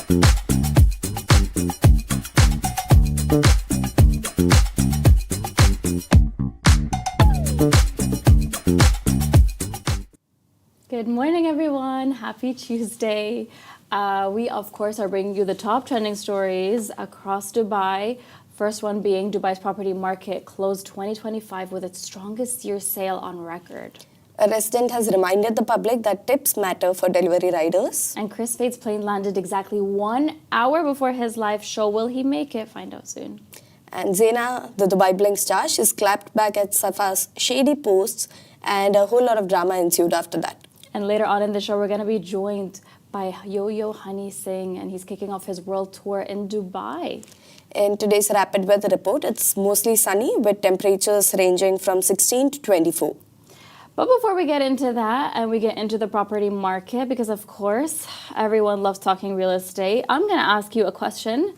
Good morning, everyone. Happy Tuesday. We, of course, are bringing you the top trending stories across Dubai. First one being Dubai's property market closed 2025 with its strongest year sale on record. A resident has reminded the public that tips matter for delivery riders. And Kris Fade's plane landed exactly 1 hour before his live show. Will he make it? Find out soon. And Zeina, the Dubai Bling star, she's clapped back at Safa's shady posts, and a whole lot of drama ensued after that. And later on in the show, we're going to be joined by Yo-Yo Honey Singh, and he's kicking off his world tour in Dubai. In today's rapid weather report, it's mostly sunny with temperatures ranging from 16 to 24. But before we get into that and we get into the property market, because of course, everyone loves talking real estate, I'm going to ask you a question.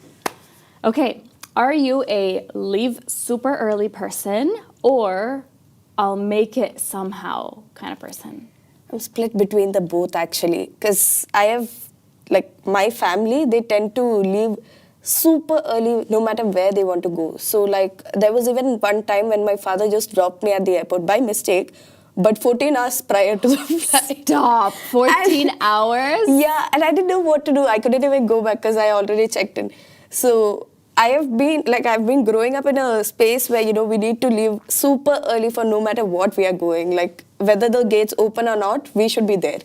Okay, are you a leave super early person or I'll make it somehow kind of person? I'm split between the both actually, because I have, my family, they tend to leave super early no matter where they want to go. So there was even one time when my father just dropped me at the airport by mistake, but 14 hours prior to the flight. Stop, 14 hours? Yeah, and I didn't know what to do. I couldn't even go back because I already checked in. So I've been growing up in a space where, we need to leave super early for no matter what we are going. Whether the gates open or not, we should be there.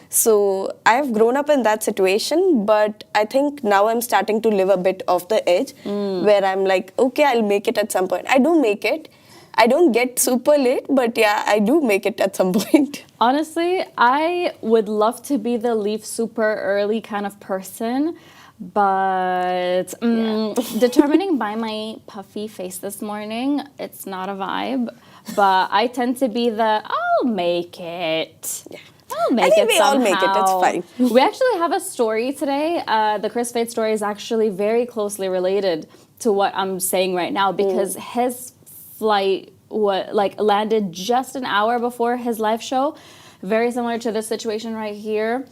So I've grown up in that situation, but I think now I'm starting to live a bit off the edge where I'm like, okay, I'll make it at some point. I do make it. I don't get super late, but yeah, I do make it at some point. Honestly, I would love to be the leave super early kind of person. But determining by my puffy face this morning, it's not a vibe. But I tend to be I'll make it. Yeah. I'll make it somehow. We all make it, it's fine. We actually have a story today. The Kris Fade story is actually very closely related to what I'm saying right now because his flight landed just an hour before his live show. Very similar to this situation right here.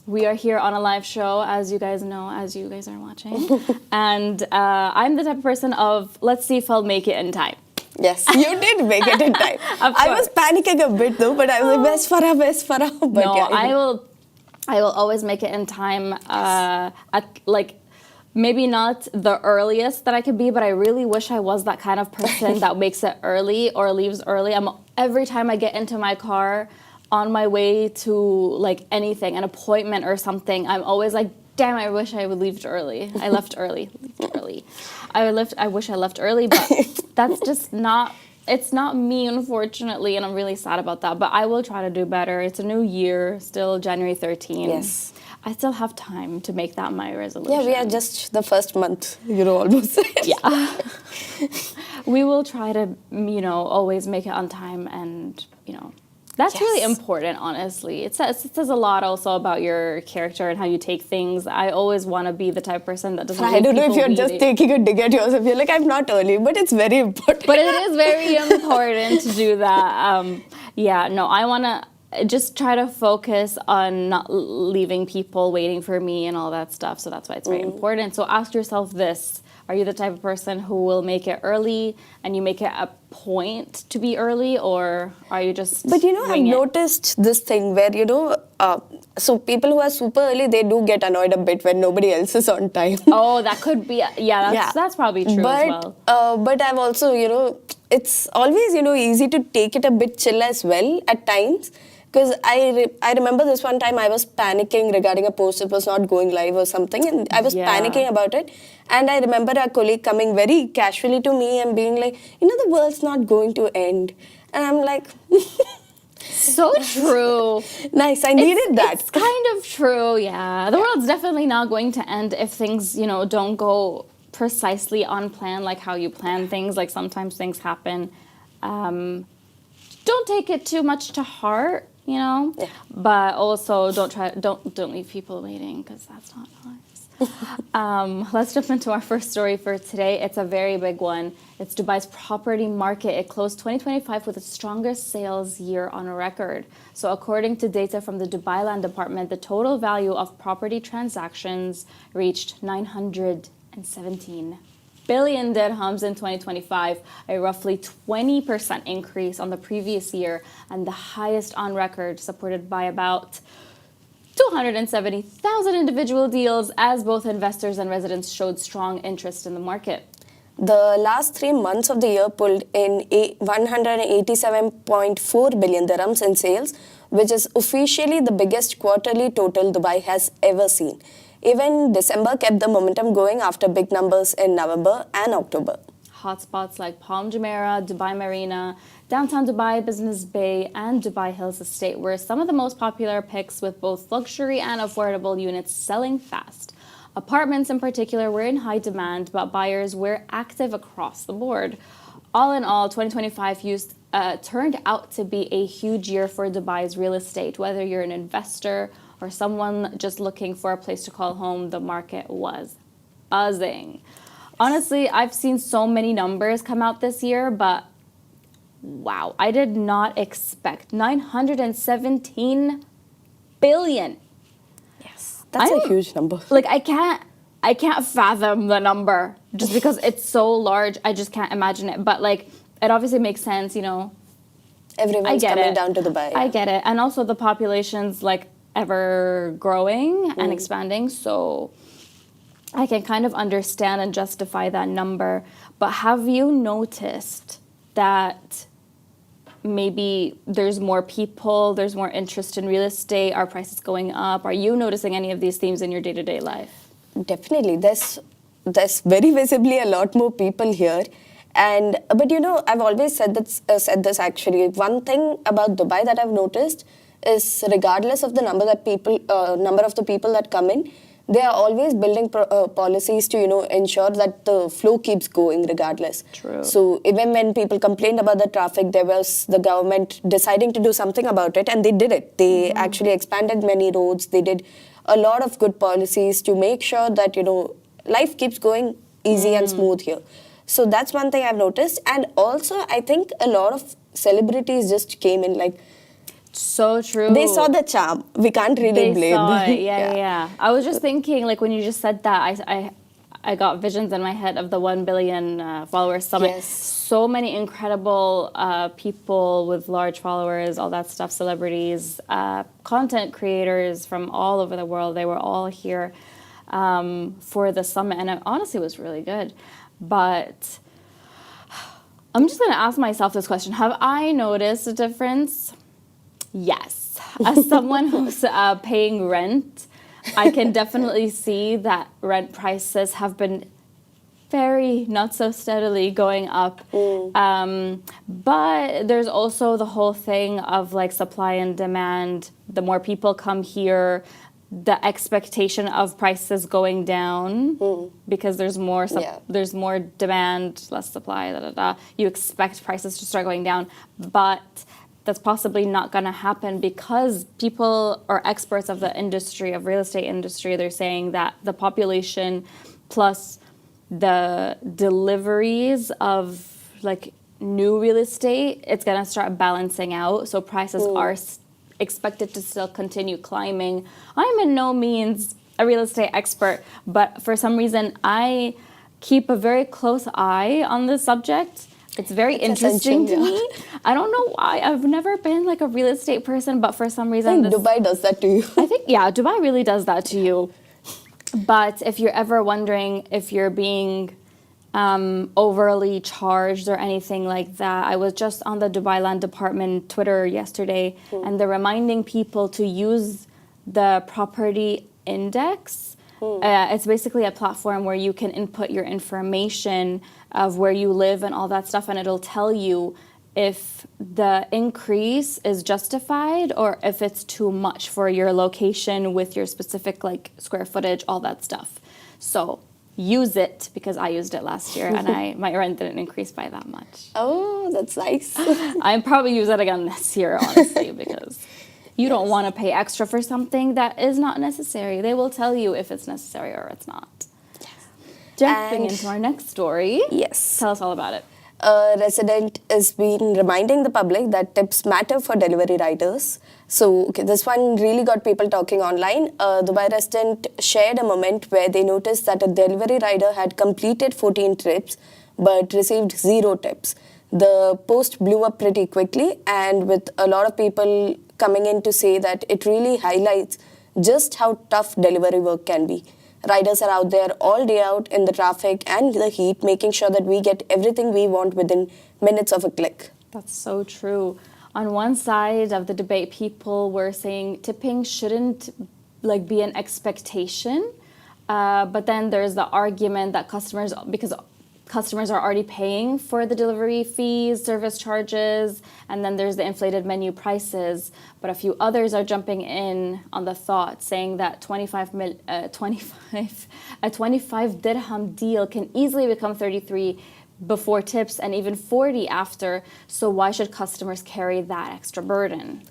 We are here on a live show, as you guys know, as you guys are watching. And I'm the type of person of, let's see if I'll make it in time. Yes, you did make it in time. I was panicking a bit though, but I was like, best Farah. But no, yeah, I will always make it in time. Maybe not the earliest that I could be, but I really wish I was that kind of person that makes it early or leaves early. Every time I get into my car, on my way to anything, an appointment or something, I'm always like, damn, I wish I would leave early. I left early. I wish I left early, but that's just not, it's not me, unfortunately, and I'm really sad about that. But I will try to do better. It's a new year, still January 13th. Yes. I still have time to make that my resolution. Yeah, we are just the first month, almost. Yeah. We will try to, always make it on time and, that's really important, honestly. It says a lot also about your character and how you take things. I always want to be the type of person that doesn't. I don't know if you're just taking a dig at yourself. You're like, I'm not early, but it's very important. But it is very important to do that. I want to just try to focus on not leaving people waiting for me and all that stuff. So that's why it's very important. So ask yourself this. Are you the type of person who will make it early and you make it a point to be early, or are you just But I've noticed this thing where, so people who are super early, they do get annoyed a bit when nobody else is on time. Oh, that could be, that's probably true as well. But I've also, it's always, easy to take it a bit chill as well at times. Because I remember this one time I was panicking regarding a post. It was not going live or something. And I was panicking about it. And I remember a colleague coming very casually to me and being like, the world's not going to end. And I'm like... So true. Nice, I needed that. It's kind of true, yeah. The world's definitely not going to end if things, don't go precisely on plan, like how you plan things. Like sometimes things happen. Don't take it too much to heart. you know? Yeah. But also don't leave people waiting because that's not nice. Let's jump into our first story for today. It's a very big one. It's Dubai's property market. It closed 2025 with its strongest sales year on record. So according to data from the Dubai Land Department, the total value of property transactions reached 917 billion dirhams in 2025, a roughly 20% increase on the previous year and the highest on record, supported by about 270,000 individual deals as both investors and residents showed strong interest in the market. The last 3 months of the year pulled in 187.4 billion dirhams in sales, which is officially the biggest quarterly total Dubai has ever seen. Even December kept the momentum going after big numbers in November and October. Hotspots like Palm Jumeirah, Dubai Marina, Downtown Dubai, Business Bay, and Dubai Hills Estate were some of the most popular picks, with both luxury and affordable units selling fast. Apartments in particular were in high demand, but buyers were active across the board. All in all, 2025 turned out to be a huge year for Dubai's real estate. Whether you're an investor or someone just looking for a place to call home, the market was buzzing. Honestly, I've seen so many numbers come out this year, but wow, I did not expect 917 billion. Yes, that's a huge number. Like I can't fathom the number just because it's so large. I just can't imagine it. But like it obviously makes sense, you know. Everyone's coming down to Dubai. I get it. And also the population's like ever growing and expanding, so I can kind of understand and justify that number. But have you noticed that maybe there's more people, there's more interest in real estate, are prices going up? Are you noticing any of these themes in your day-to-day life? Definitely. There's very visibly a lot more people here. But you know, I've always said this actually. One thing about Dubai that I've noticed is regardless of the number of the people that come in, they are always building policies to, you know, ensure that the flow keeps going regardless. True. So even when people complained about the traffic, there was the government deciding to do something about it, and they did it. They actually expanded many roads. They did a lot of good policies to make sure that, you know, life keeps going easy and smooth here. So that's one thing I've noticed. And also, I think a lot of celebrities just came in, like, so true. they saw the charm. We can't really blame them. Yeah. I was just thinking, like, when you just said that, I got visions in my head of the 1 billion followers summit. Yes. So many incredible people with large followers, all that stuff, celebrities, content creators from all over the world. They were all here for the summit, and it honestly was really good. But I'm just going to ask myself this question. Have I noticed a difference? Yes. As someone who's paying rent, I can definitely see that rent prices have been very not so steadily going up. But there's also the whole thing of like supply and demand. The more people come here, the expectation of prices going down because there's more there's more demand, less supply. You expect prices to start going down, but that's possibly not going to happen because people or experts of the industry, of real estate industry, they're saying that the population plus the deliveries of like new real estate, it's going to start balancing out. So prices are expected to still continue climbing. I'm in no means a real estate expert, but for some reason I keep a very close eye on this subject. It's very interesting to me. I don't know why. I've never been like a real estate person, but for some reason... Dubai does that to you. I think, yeah, Dubai really does that to you. But if you're ever wondering if you're being overly charged or anything like that, I was just on the Dubai Land Department Twitter yesterday, and they're reminding people to use the property index. It's basically a platform where you can input your information of where you live and all that stuff, and it'll tell you if the increase is justified or if it's too much for your location with your specific like square footage, all that stuff. So use it, because I used it last year and my rent didn't increase by that much. Oh, that's nice. I'll probably use it again this year, honestly, because You don't want to pay extra for something that is not necessary. They will tell you if it's necessary or it's not. Jumping into our next story. Yes. Tell us all about it. A resident has been reminding the public that tips matter for delivery riders. So, okay, this one really got people talking online. A Dubai resident shared a moment where they noticed that a delivery rider had completed 14 trips but received 0 tips. The post blew up pretty quickly, and with a lot of people coming in to say that it really highlights just how tough delivery work can be. Riders are out there all day out in the traffic and the heat, making sure that we get everything we want within minutes of a click. That's so true. On one side of the debate, people were saying tipping shouldn't be an expectation, but then there's the argument that because customers are already paying for the delivery fees, service charges, and then there's the inflated menu prices. But a few others are jumping in on the thought, saying that 25 dirham deal can easily become 33 before tips and even 40 after. So why should customers carry that extra burden?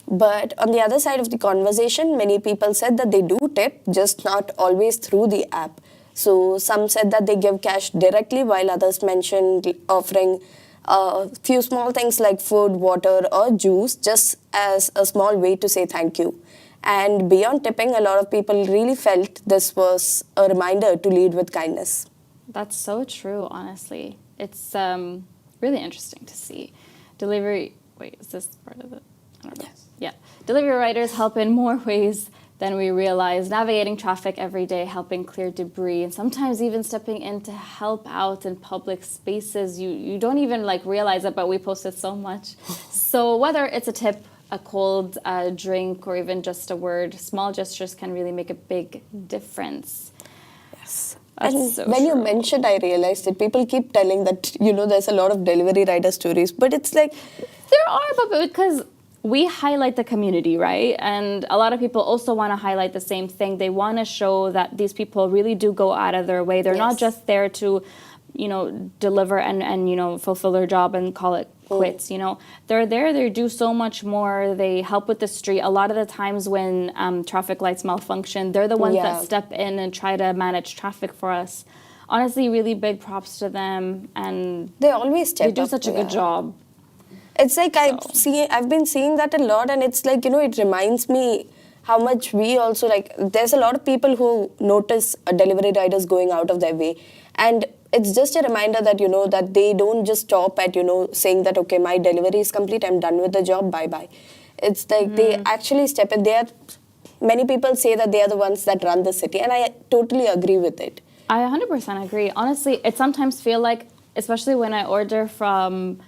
But on the other side of the conversation, many people said that they do tip, just not always through the app. So some said that they give cash directly, while others mentioned offering a few small things like food, water, or juice just as a small way to say thank you. And beyond tipping, a lot of people really felt this was a reminder to lead with kindness. That's so true, honestly. It's really interesting to see. Is this part of it? I don't know. Yes. Yeah. Delivery riders help in more ways than we realize, navigating traffic every day, helping clear debris, and sometimes even stepping in to help out in public spaces. You don't even realize it, but we post it so much. So whether it's a tip, a cold drink, or even just a word, small gestures can really make a big difference. Yes. That's and so when you true. mentioned, I realized that people keep telling that, there's a lot of delivery rider stories, but it's like... There are, but because we highlight the community, right? And a lot of people also want to highlight the same thing. They want to show that these people really do go out of their way. They're not just there to, deliver and fulfill their job and call it quits, They're there, they do so much more. They help with the street. A lot of the times when traffic lights malfunction, they're the ones that step in and try to manage traffic for us. Honestly, really big props to them. And they always step up. They do such a good job. It's like I've been seeing that a lot, and it's like, it reminds me how much we also there's a lot of people who notice delivery riders going out of their way. And it's just a reminder that, that they don't just stop at, saying that, okay, my delivery is complete, I'm done with the job, bye-bye. It's like they actually step in. Many people say that they are the ones that run the city, and I totally agree with it. I 100% agree. Honestly, it sometimes feel like, especially when I order from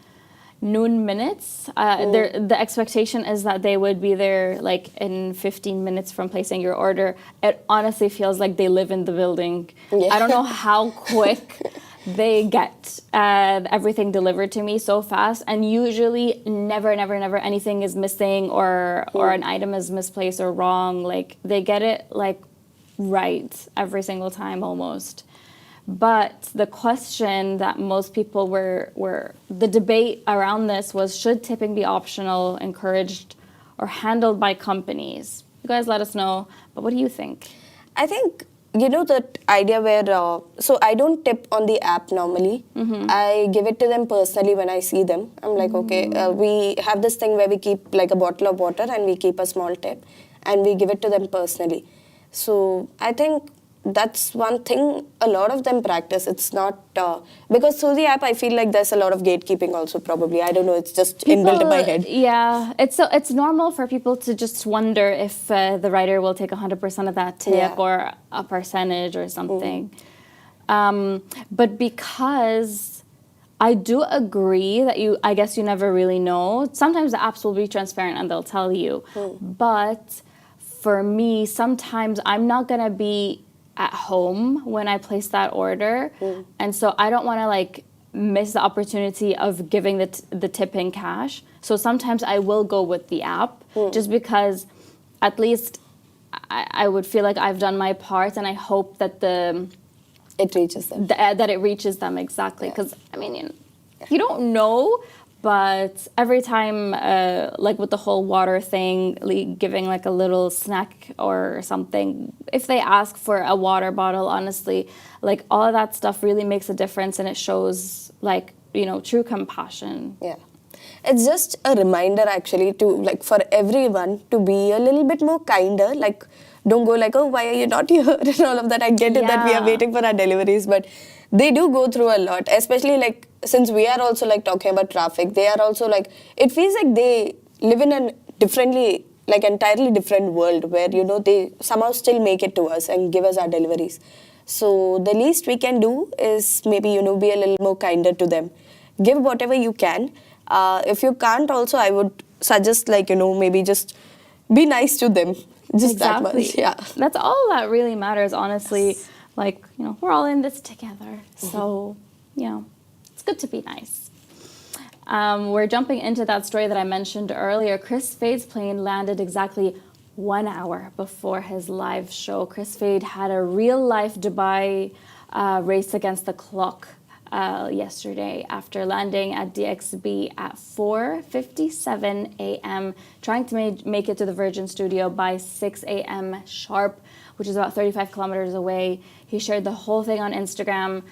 noon minutes, the expectation is that they would be there in 15 minutes from placing your order. It honestly feels like they live in the building. Yeah. I don't know how quick they get everything delivered to me so fast, and usually never anything is missing or an item is misplaced or wrong. They get it right every single time almost. But the question that most people the debate around this was, should tipping be optional, encouraged, or handled by companies? You guys let us know. But what do you think? I think, that idea where, so I don't tip on the app normally. Mm-hmm. I give it to them personally when I see them. I'm like, okay, we have this thing where we keep a bottle of water and we keep a small tip and we give it to them personally. So I think that's one thing a lot of them practice. It's not because through the app I feel like there's a lot of gatekeeping also, probably. I don't know, it's just inbuilt in my head. Yeah, it's normal for people to just wonder if the rider will take 100% of that tip or a percentage or something. But because I do agree that I guess you never really know. Sometimes the apps will be transparent and they'll tell you. But for me, sometimes I'm not gonna be at home when I place that order, and so I don't want to miss the opportunity of giving the tip in cash. So sometimes I will go with the app, just because at least I would feel like I've done my part, and I hope that it reaches them. That it reaches them, exactly. Because you don't know, But every time, like with the whole water thing, giving like a little snack or something, if they ask for a water bottle, honestly, like all of that stuff really makes a difference, and it shows like, you know, true compassion. Yeah. It's just a reminder actually to like for everyone to be a little bit more kinder. Like don't go like, oh, why are you not here and all of that. I get it that we are Yeah. waiting for our deliveries, but they do go through a lot, especially like since we are also like talking about traffic, they are also like, it feels like they live in a differently, like entirely different world where, you know, they somehow still make it to us and give us our deliveries. So the least we can do is maybe, you know, be a little more kinder to them. Give whatever you can. If you can't also, I would suggest like, you know, maybe just be nice to them. Just that much. Yeah. That's all that really matters, honestly. Like, you know, we're all in this together. So, you know, it's good to be nice. We're jumping into that story that I mentioned earlier. Kris Fade's plane landed exactly 1 hour before his live show. Kris Fade had a real-life Dubai race against the clock yesterday after landing at DXB at 4:57 a.m., trying to make it to the Virgin Studio by 6 a.m. sharp, which is about 35 kilometers away. He shared the whole thing on Instagram,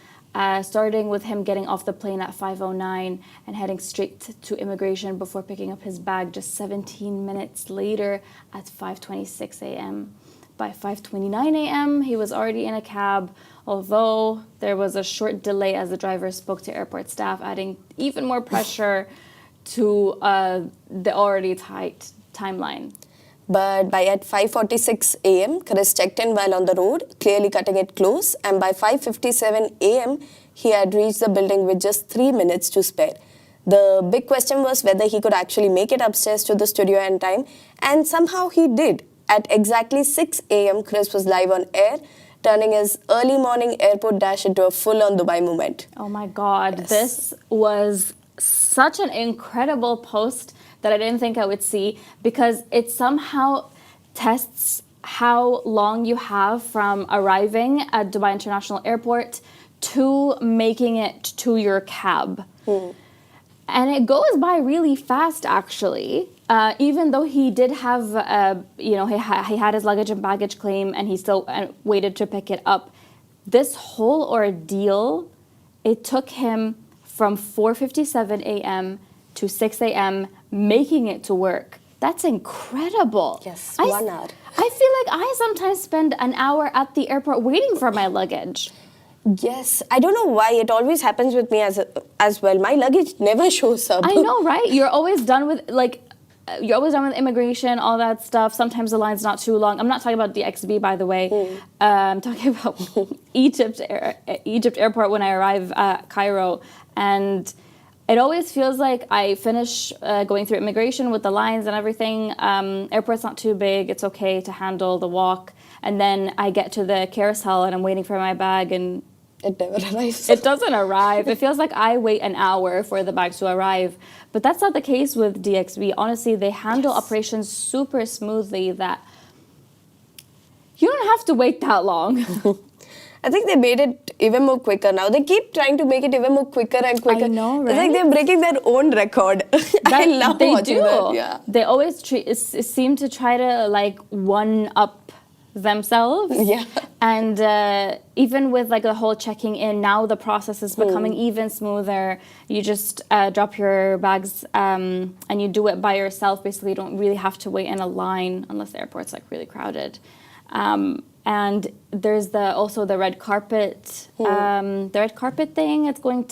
starting with him getting off the plane at 5:09 and heading straight to immigration before picking up his bag just 17 minutes later at 5:26 a.m. By 5:29 a.m., he was already in a cab, although there was a short delay as the driver spoke to airport staff, adding even more pressure to the already tight timeline. But by at 5:46 a.m., Kris checked in while on the road, clearly cutting it close, and by 5:57 a.m., he had reached the building with just 3 minutes to spare. The big question was whether he could actually make it upstairs to the studio in time, and somehow he did. At exactly 6 a.m., Kris was live on air, turning his early morning airport dash into a full-on Dubai moment. Oh my God, Yes. this was such an incredible post that I didn't think I would see, because it somehow tests how long you have from arriving at Dubai International Airport to making it to your cab. And it goes by really fast, actually. Even though he did have, you know, he had his luggage and baggage claim, and he still waited to pick it up. This whole ordeal, it took him from 4:57 a.m. to 6 a.m. making it to work. That's incredible. Yes, 1 hour. I feel like I sometimes spend an hour at the airport waiting for my luggage. Yes, I don't know why it always happens with me as well. My luggage never shows up. I know, right? You're always done with immigration, all that stuff. Sometimes the line's not too long. I'm not talking about DXB, by the way. I'm talking about Egypt airport when I arrive at Cairo. And it always feels like I finish going through immigration with the lines and everything. Airport's not too big. It's okay to handle the walk. And then I get to the carousel and I'm waiting for my bag, and It never arrives. it doesn't arrive. It feels like I wait an hour for the bags to arrive. But that's not the case with DXB. Honestly, they handle operations super smoothly that you don't have to wait that long. I think they made it even more quicker now. They keep trying to make it even more quicker and quicker. I know, right? It's like they're breaking their own record. I love they watching do. that. Yeah. They always seem to try to like one up themselves. Yeah. And even with like the whole checking in, now the process is becoming even smoother. You just drop your bags and you do it by yourself. Basically, you don't really have to wait in a line unless the airport's like really crowded. And there's also the red carpet. The red carpet thing. It's going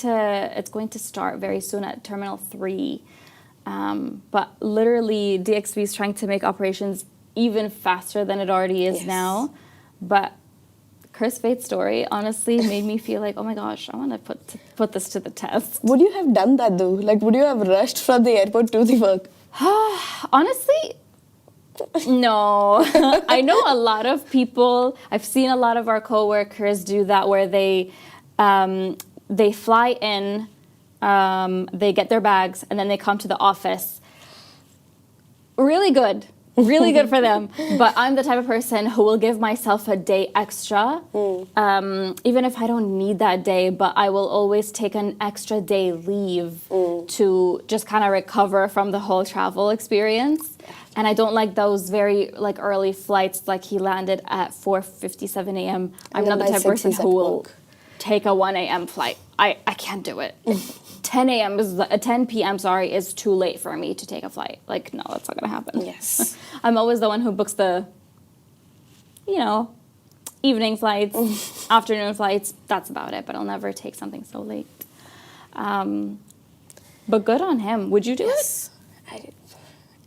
to start very soon at Terminal 3. But literally, DXB is trying to make operations even faster than it already is now. But Kris Fade's story honestly made me feel like, oh my gosh, I want to put this to the test. Would you have done that though? Like, would you have rushed from the airport to the work? Honestly, no. I know a lot of people, I've seen a lot of our coworkers do that, where they fly in, they get their bags, and then they come to the office. Really good. Really good for them. But I'm the type of person who will give myself a day extra, even if I don't need that day, but I will always take an extra day leave to just kind of recover from the whole travel experience. And I don't like those very like early flights. Like he landed at 4:57 a.m. I'm not the type of person who will take a 1 a.m. flight. I can't do it. 10 a.m. is 10 p.m. Sorry, is too late for me to take a flight. Like no, that's not gonna happen. Yes. I'm always the one who books the, evening flights, afternoon flights. That's about it. But I'll never take something so late. But good on him. Would you do it?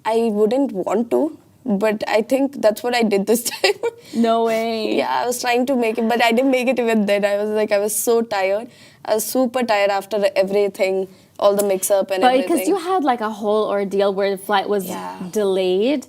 I wouldn't want to, but I think that's what I did this time. No way. Yeah, I was trying to make it, but I didn't make it even then. I was so tired. I was super tired after everything, all the mix-up and everything. But because you had like a whole ordeal where the flight was delayed,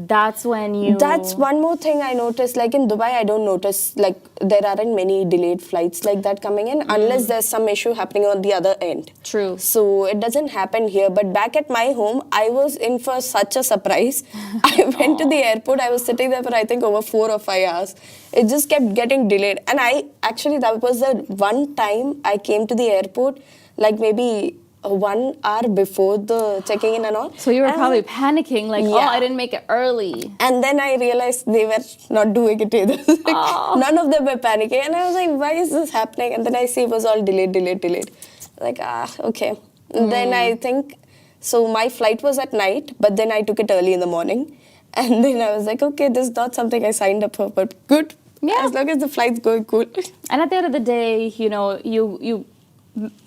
that's when you... That's one more thing I noticed. Like in Dubai, I don't notice, like there aren't many delayed flights like that coming in unless there's some issue happening on the other end. True. So it doesn't happen here. But back at my home, I was in for such a surprise. I went to the airport. I was sitting there for I think over 4 or 5 hours. It just kept getting delayed. And that was the one time I came to the airport, like maybe 1 hour before the checking in and all. So you were probably panicking, like, I didn't make it early. And then I realized they were not doing it either. None of them were panicking. And I was like, why is this happening? And then I see it was all delayed. Like, okay. And then I think, so my flight was at night, but then I took it early in the morning. And then I was like, okay, this is not something I signed up for, but good. Yeah. As long as the flight's going cool. And at the end of the day, you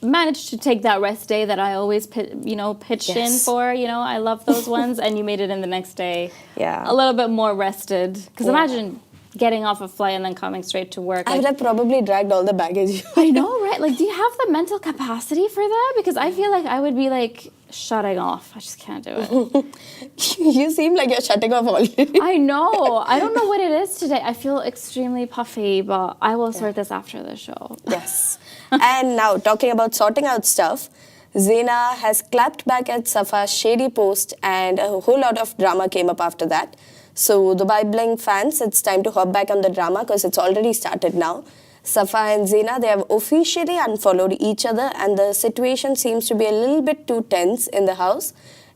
managed to take that rest day that I always, pitched in for. I love those ones, and you made it in the next day. Yeah, a little bit more rested. Because imagine getting off a flight and then coming straight to work. I would have probably dragged all the baggage. I know, right? Like, do you have the mental capacity for that? Because I feel like I would be like shutting off. I just can't do it. You seem like you're shutting off already. I know. I don't know what it is today. I feel extremely puffy, but I will sort this after the show. Yes. And now, talking about sorting out stuff, Zeina has clapped back at Safa's Shady post, and a whole lot of drama came up after that. So, Dubai Bling fans, it's time to hop back on the drama because it's already started now. Safa and Zeina, they have officially unfollowed each other, and the situation seems to be a little bit too tense in the house.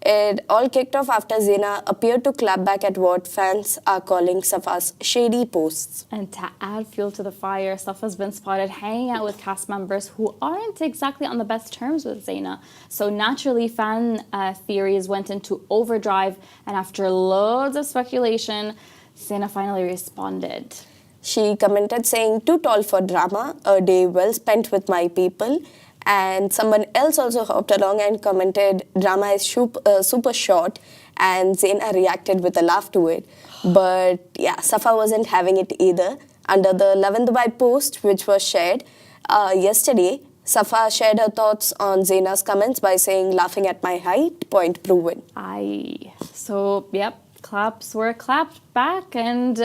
It all kicked off after Zeina appeared to clap back at what fans are calling Safa's shady posts. And to add fuel to the fire, Safa's been spotted hanging out with cast members who aren't exactly on the best terms with Zeina. So naturally, fan theories went into overdrive, and after loads of speculation, Zeina finally responded. She commented saying, "Too tall for drama, a day well spent with my people." And someone else also hopped along and commented, "Drama is super short," and Zeina reacted with a laugh to it. But yeah, Safa wasn't having it either. Under the Lovin Dubai post, which was shared yesterday, Safa shared her thoughts on Zeina's comments by saying, "Laughing at my height, point proven." So, yep, claps were clapped back, and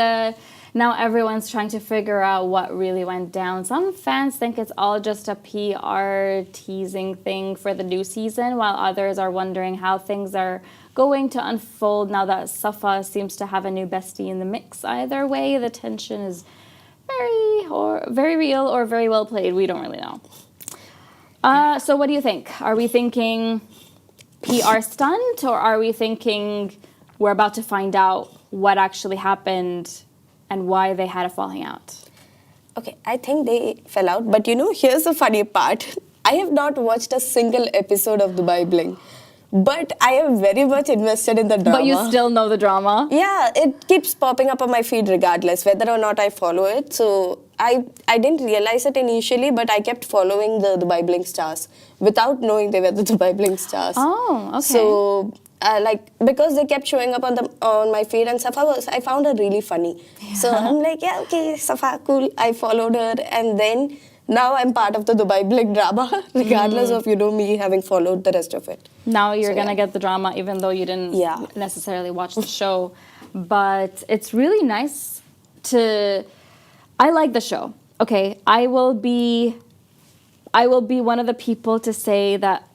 now everyone's trying to figure out what really went down. Some fans think it's all just a PR teasing thing for the new season, while others are wondering how things are going to unfold now that Safa seems to have a new bestie in the mix. Either way, the tension is very real or very well played. We don't really know. So what do you think? Are we thinking PR stunt, or are we thinking we're about to find out what actually happened and why they had a falling out? Okay, I think they fell out. But here's the funny part. I have not watched a single episode of Dubai Bling. But I am very much invested in the drama. But you still know the drama? Yeah, it keeps popping up on my feed regardless, whether or not I follow it. So I didn't realize it initially, but I kept following the Dubai Bling stars without knowing they were the Dubai Bling stars. Oh, okay. So because they kept showing up on my feed, and I found her really funny. Yeah. So I'm like, yeah, okay, Safa, cool. I followed her, and then now I'm part of the Dubai Bling drama, regardless of me having followed the rest of it. Now you're gonna get the drama, even though you didn't necessarily watch the show. But it's really nice to. I like the show. Okay, I will be one of the people to say that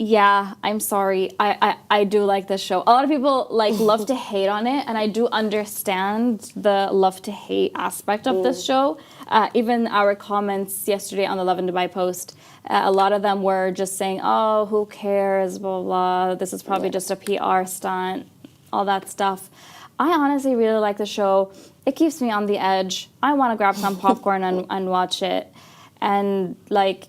Yeah, I'm sorry. I do like this show. A lot of people like love to hate on it, and I do understand the love to hate aspect of this show. Even our comments yesterday on the Lovin Dubai post, a lot of them were just saying, "Oh, who cares? Blah blah. Blah. This is probably just a PR stunt, all that stuff." I honestly really like the show. It keeps me on the edge. I want to grab some popcorn and watch it, and like,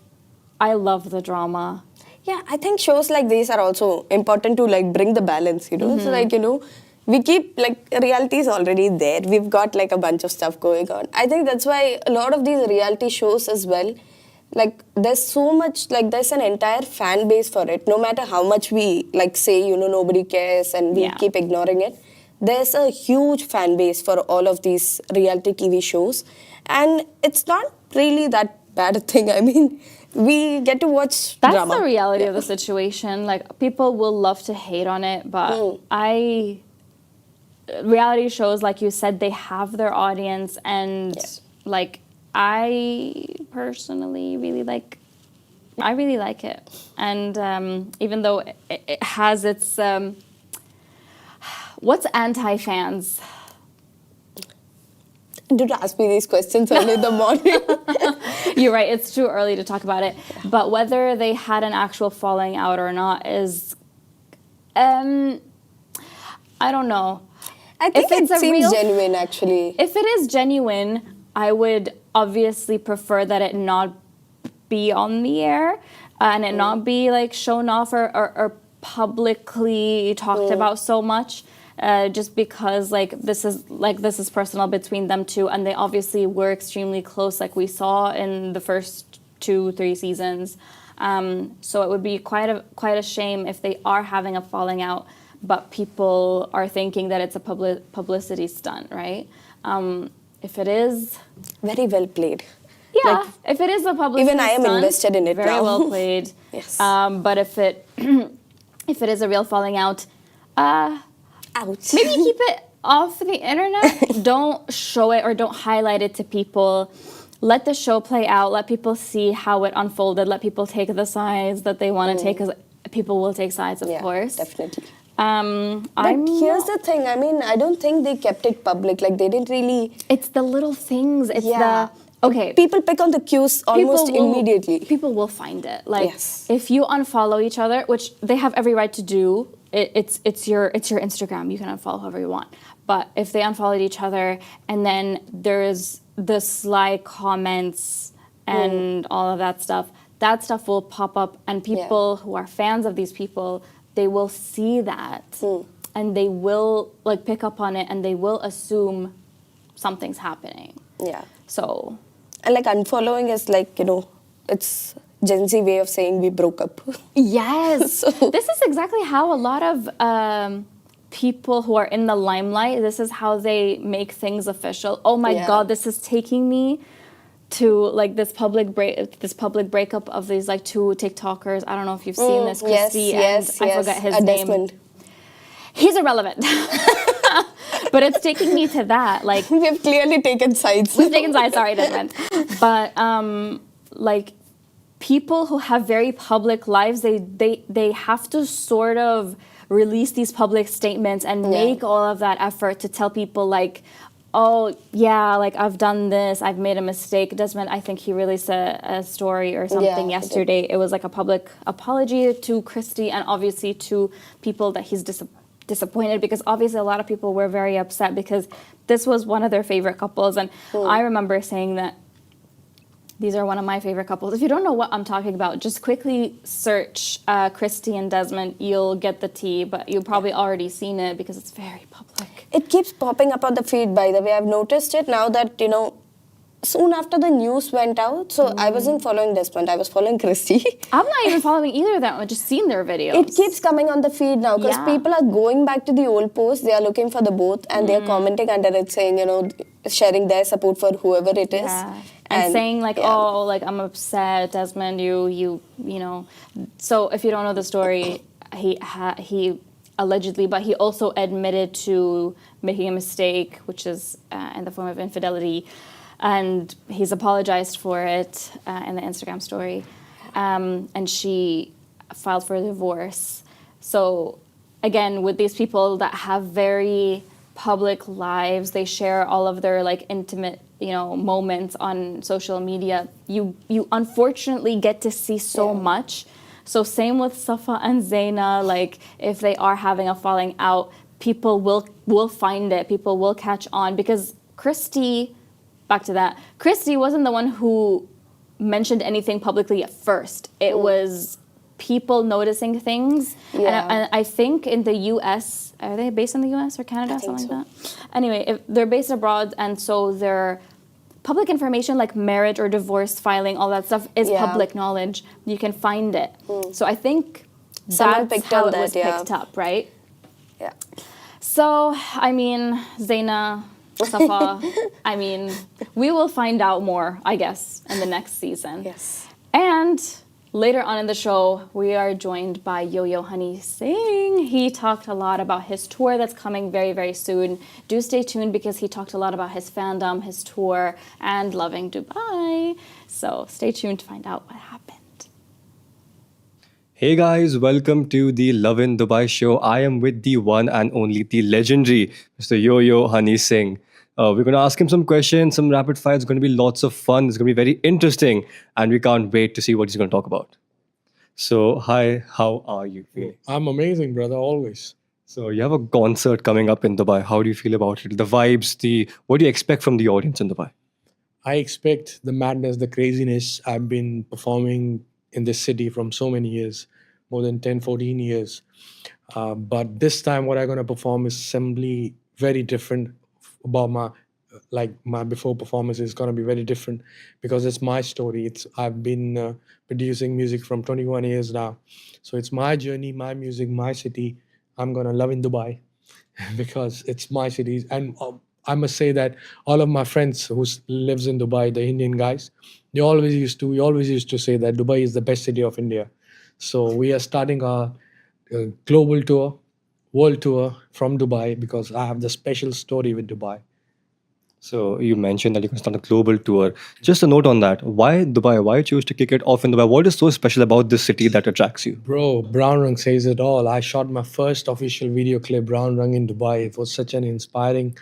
I love the drama. Yeah, I think shows like these are also important to like bring the balance, you know. So like, you know, we keep like reality is already there. We've got like a bunch of stuff going on. I think that's why a lot of these reality shows as well, like there's so much, like there's an entire fan base for it. No matter how much we like say, you know, nobody cares and we keep ignoring it. There's a huge fan base for all of these reality TV shows. And it's not really that bad a thing. I mean, we get to watch That's drama. the reality of the situation. Like, people will love to hate on it, but reality shows, like you said, they have their audience, and like, I personally really like it. And even though it has its what's anti-fans? Don't ask me these questions early in the morning. You're right, it's too early to talk about it. But whether they had an actual falling out or not is, I don't know. I think it seems genuine, actually. If it is genuine, I would obviously prefer that it not be on the air and it not be like shown off or publicly talked about so much. Just because this is personal between them two, and they obviously were extremely close, like we saw in the first 2-3 seasons. So it would be quite a shame if they are having a falling out, but people are thinking that it's a publicity stunt, right? If it is, very well played. Yeah, if it is a publicity even I am stunt, invested in it very now. well played. Yes. But if it is a real falling out, ouch. maybe keep it off the internet. Don't show it or don't highlight it to people. Let the show play out. Let people see how it unfolded. Let people take the sides that they want to take, because people will take sides, of course. Definitely. But here's the thing. I mean, I don't think they kept it public. Like, they didn't really... It's the little things. It's the... Okay. People pick on the cues almost immediately. People will find it. Like, yes. if you unfollow each other, which they have every right to do, it's your Instagram. You can unfollow whoever you want. But if they unfollowed each other, and then there's the sly comments and all of that stuff will pop up, and people who are fans of these people, they will see that, and they will like pick up on it, and they will assume something's happening. Yeah. So, and like unfollowing is like, you know, it's Gen Z way of saying we broke up. Yes. So. This is exactly how a lot of people who are in the limelight, this is how they make things official. Oh my God, this is taking me to like this public breakup of these like 2 TikTokers. I don't know if you've seen this, Christy and I forget his name. Desmond. He's irrelevant. But it's taking me to that. Like, we've clearly taken sides. We've taken sides, sorry, Desmond. But like, people who have very public lives, they have to sort of release these public statements and make all of that effort to tell people like, oh yeah, like I've done this, I've made a mistake. Desmond, I think he released a story or something yesterday. It was like a public apology to Christy and obviously to people that he's disappointed, because obviously a lot of people were very upset because this was one of their favorite couples, and I remember saying that these are one of my favorite couples. If you don't know what I'm talking about, just quickly search Christy and Desmond. You'll get the tea, but you've probably already seen it because it's very public. It keeps popping up on the feed, by the way. I've noticed it now that, you know, soon after the news went out, so I wasn't following Desmond, I was following Christy. I'm not even following either of them, I've just seen their videos. It keeps coming on the feed now because people are going back to the old posts, they are looking for the both, and they are commenting under it saying, you know, sharing their support for whoever it is. And saying like, oh, like I'm upset, Desmond, you know. So if you don't know the story, he allegedly, but he also admitted to making a mistake, which is in the form of infidelity, and he's apologized for it in the Instagram story. And she filed for divorce. So again, with these people that have very public lives, they share all of their like intimate, moments on social media. You unfortunately get to see so much. So same with Safa and Zeina, like if they are having a falling out, people will find it. People will catch on because Christy, back to that, Christy wasn't the one who mentioned anything publicly at first. It was people noticing things. Yeah. And I think in the US, are they based in the US or Canada, something like that? Anyway, if they're based abroad, and so their public information like marriage or divorce filing, all that stuff is public knowledge. You can find it. So I think Someone that's picked how up it was that, picked up, right? Yeah. So, I mean, Zeina, Safa, I mean, we will find out more, I guess, in the next season. Yes. And later on in the show, we are joined by Yo-Yo Honey Singh. He talked a lot about his tour that's coming very, very soon. Do stay tuned because he talked a lot about his fandom, his tour, and loving Dubai. So stay tuned to find out what happened. Hey guys, welcome to the Lovin Dubai show. I am with the one and only, the legendary Mr. Yo-Yo Honey Singh. We're going to ask him some questions, some rapid fire. It's going to be lots of fun. It's going to be very interesting. And we can't wait to see what he's going to talk about. So, hi, how are you feeling? I'm amazing, brother, always. So, you have a concert coming up in Dubai. How do you feel about it? The vibes, what do you expect from the audience in Dubai? I expect the madness, the craziness. I've been performing in this city from so many years, more than 10, 14 years. But this time, what I'm going to perform is simply very different about my before performance is going to be very different because it's my story. I've been producing music from 21 years now. So it's my journey, my music, my city. I'm going to love in Dubai because it's my city. And I must say that all of my friends who lives in Dubai, the Indian guys, we always used to say that Dubai is the best city of India. So we are starting our global tour, world tour from Dubai because I have the special story with Dubai. So, you mentioned that you're going to start a global tour. Just a note on that. Why Dubai? Why choose to kick it off in Dubai? What is so special about this city that attracts you? Bro, Brown Rung says it all. I shot my first official video clip, Brown Rung, in Dubai. It was such an inspiring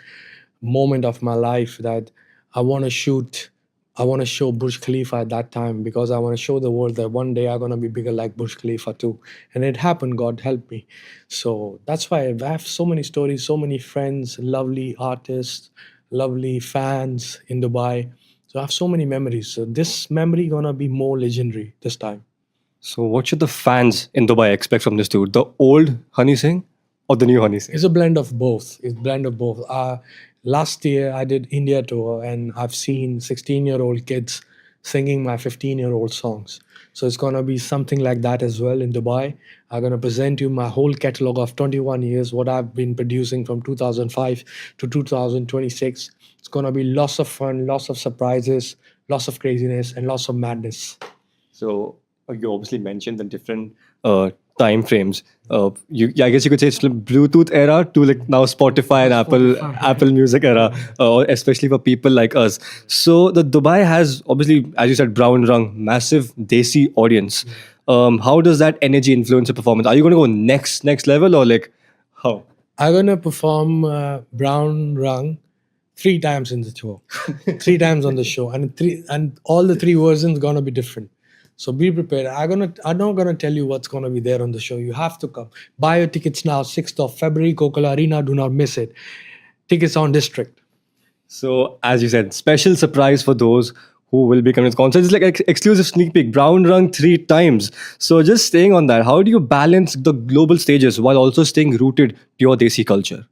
moment of my life that I want to shoot. I want to show Burj Khalifa at that time because I want to show the world that one day I'm going to be bigger like Burj Khalifa too. And it happened, God help me. So that's why I have so many stories, so many friends, lovely artists, lovely fans in Dubai. So I have so many memories. So this memory going to be more legendary this time. So, what should the fans in Dubai expect from this tour? The old Honey Singh or the new Honey Singh? It's a blend of both. It's a blend of both. Last year I did India tour and I've seen 16-year-old kids singing my 15-year-old songs. So it's gonna be something like that as well in Dubai. I'm gonna present you my whole catalog of 21 years, what I've been producing from 2005 to 2026. It's gonna be lots of fun, lots of surprises, lots of craziness, and lots of madness. So, you obviously mentioned the different time frames. I guess you could say it's like Bluetooth era to like now Spotify and Apple Music era, especially for people like us. So the Dubai has obviously, as you said, Brown Rung, massive Desi audience. How does that energy influence your performance? Are you going to go next level or like how? I'm gonna perform Brown Rung 3 times in the tour, 3 times on the show, and all the 3 versions gonna be different. So be prepared. I'm not gonna tell you what's gonna be there on the show. You have to come. Buy your tickets now, 6th of February, Kokala Arena. Do not miss it. Tickets on District. So, as you said, special surprise for those who will be coming to the concert. It's like exclusive sneak peek, Brown Rung 3 times. So, just staying on that, how do you balance the global stages while also staying rooted to your Desi culture?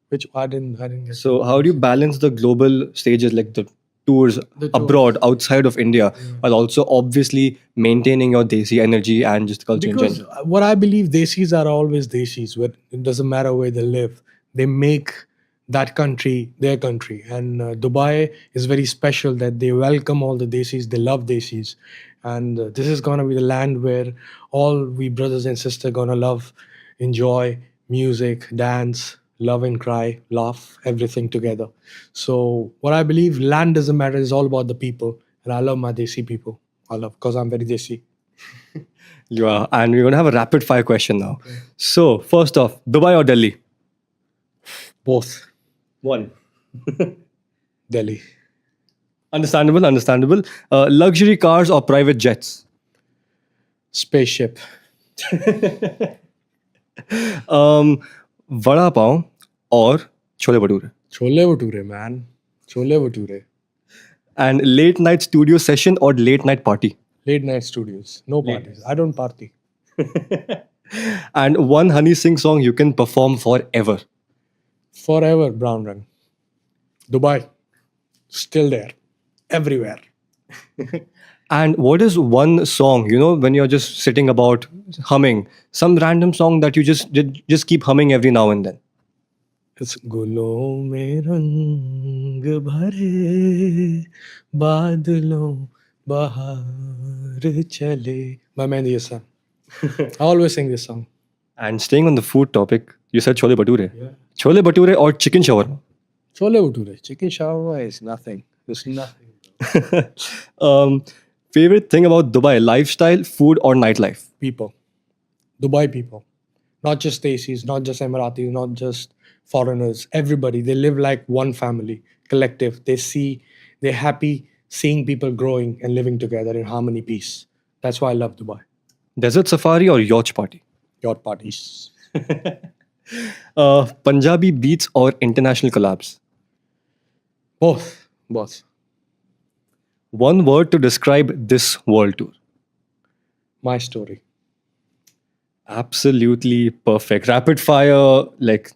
Which I didn't get. So, how do you balance the global stages, like the tours The tours. abroad, outside of India, while also obviously maintaining your Desi energy and just culture in Because general? what I believe, Desis are always Desis. It doesn't matter where they live. They make that country their country. And Dubai is very special that they welcome all the Desis. They love Desis. And this is going to be the land where all we brothers and sisters going to love, enjoy music, dance, love and cry, laugh, everything together. So what I believe, land doesn't matter. It's all about the people. And I love my Desi people. I love because I'm very Desi. You are. And we're going to have a rapid fire question now. So, first off, Dubai or Delhi? Both. One. Delhi. Understandable, understandable. Luxury cars or private jets? Spaceship. Vada pav or chole bhature? Chole bhature, man. Chole bhature. And late night studio session or late night party? Late night studios. No parties. I don't party. And one Honey Singh song you can perform forever. Forever, Brown Run. Dubai. Still there. Everywhere. And what is one song, when you're just sitting about humming, some random song that you just keep humming every now and then? It's Gulon mein rang bhare, badlon bahar chale by Mehndi Hasan. I always sing this song. And staying on the food topic, you said chole bhature. Yeah. Chole bhature or chicken shawarma? Chole bhature. Chicken shawarma is nothing. It's nothing. Favorite thing about Dubai, lifestyle, food or nightlife? People. Dubai people. Not just Desis, not just Emiratis, not just foreigners. Everybody. They live like one family, collective. They're happy seeing people growing and living together in harmony, peace. That's why I love Dubai. Desert safari or yacht party? Yacht parties. Punjabi beats or international collabs? Both. Both. One word to describe this world tour. My story. Absolutely perfect. Rapid fire,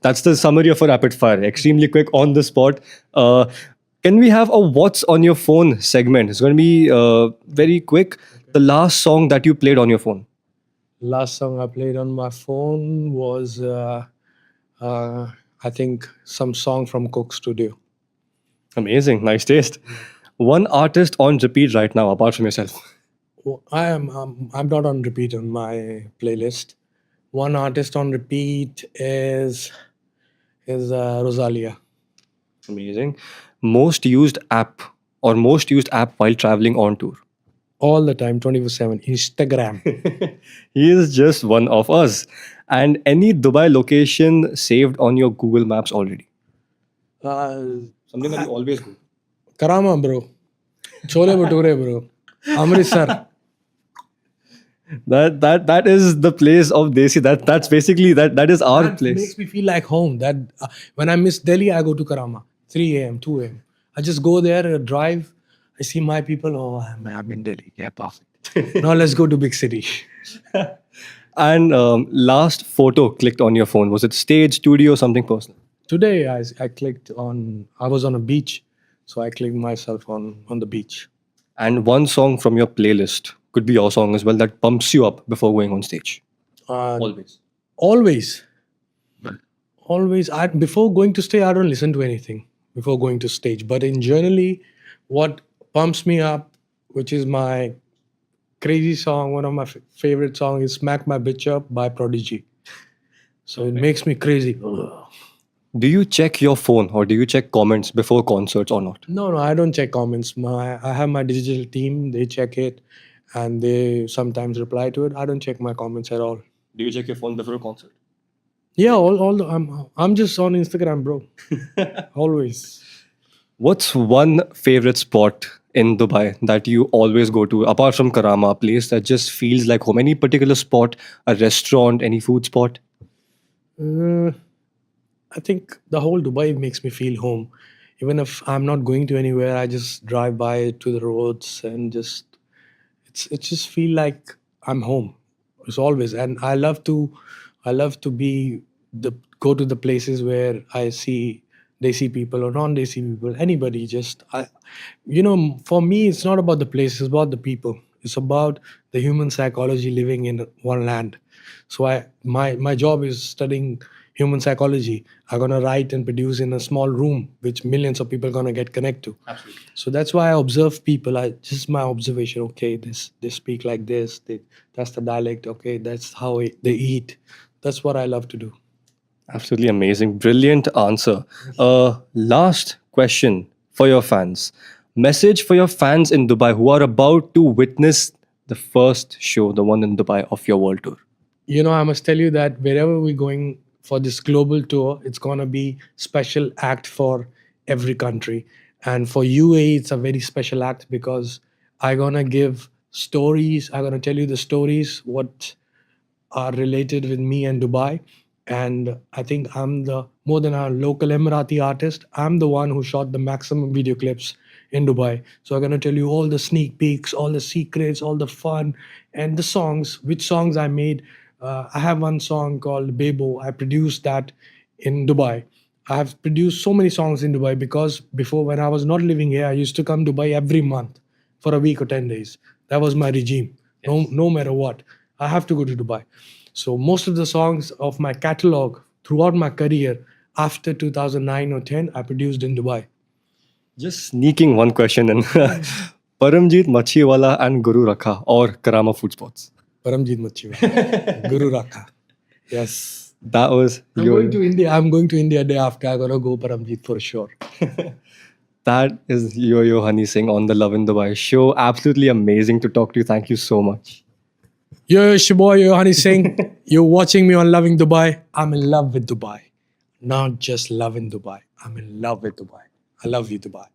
that's the summary of a rapid fire. Extremely quick on the spot. Can we have a What's on your phone segment? It's going to be very quick. Okay. The last song that you played on your phone. Last song I played on my phone was, I think, some song from Coke Studio. Amazing. Nice taste. One artist on repeat right now, apart from yourself. Well, I'm not on repeat on my playlist. One artist on repeat is Rosalia. Amazing. Most used app while traveling on tour. All the time, 24/7. Instagram. He is just one of us. And any Dubai location saved on your Google Maps already? Something that you always do. Karama, bro. Chole bhature, bro. Amritsar. That is the place of Desi. That's basically that is our place. Makes me feel like home. That when I miss Delhi, I go to Karama. 3 a.m., 2 a.m. I just go there, drive. I see my people. Oh, I'm in Delhi. Yeah, perfect. Now let's go to big city. And last photo clicked on your phone. Was it stage, studio, something personal? Today I clicked on. I was on a beach, so I clicked myself on the beach. And one song from your playlist, could be your song as well, that pumps you up before going on stage. Always. Always. Before going to stage, I don't listen to anything before going to stage. But in generally, what pumps me up, which is my crazy song, one of my favorite songs is "Smack My Bitch Up" by Prodigy. So it makes me crazy. Do you check your phone or do you check comments before concerts or not? No, I don't check comments. I have my digital team. They check it, and they sometimes reply to it. I don't check my comments at all. Do you check your phone before a concert? Yeah, I'm just on Instagram, bro. Always. What's one favorite spot in Dubai that you always go to, apart from Karama, a place that just feels like home? Any particular spot, a restaurant, any food spot? I think the whole Dubai makes me feel home. Even if I'm not going to anywhere, I just drive by to the roads and it just feel like I'm home. It's always, and I love to go to the places where I see Desi people or non-Desi people, anybody. For me, it's not about the place; it's about the people. It's about the human psychology living in one land. So my job is studying human psychology. I'm gonna write and produce in a small room, which millions of people are gonna get connect to. Absolutely. So that's why I observe people. Just my observation. Okay, they speak like this. That's the dialect. Okay, that's how they eat. That's what I love to do. Absolutely amazing. Brilliant answer. Last question for your fans. Message for your fans in Dubai who are about to witness the first show, the one in Dubai of your world tour? You know, I must tell you that wherever we're going for this global tour, it's gonna be special act for every country. And for UAE, it's a very special act because I'm gonna give stories. I'm gonna tell you the stories what are related with me and Dubai. And I think I'm the more than a local Emirati artist, I'm the one who shot the maximum video clips in Dubai. So I'm gonna tell you all the sneak peeks, all the secrets, all the fun, and the songs, which songs I made. I have one song called Bebo. I produced that in Dubai. I have produced so many songs in Dubai because before, when I was not living here, I used to come Dubai every month for a week or 10 days. That was my regime. No matter what, I have to go to Dubai. So most of the songs of my catalog throughout my career after 2009 or 10, I produced in Dubai. Just sneaking one question in. Paramjeet Machiwala and Guru Rakha or Karama Food Sports? Paramjeet Machiwala, Guru Rakha. Yes. That was I'm going to India. I'm going to India day after. I'm gonna go Paramjeet for sure. That is Yo Honey Singh on the Lovin Dubai show. Absolutely amazing to talk to you. Thank you so much. Yo, it's your boy, Yo Honey Singh. You're watching me on Loving Dubai. I'm in love with Dubai. Not just loving Dubai. I'm in love with Dubai. I love you, Dubai.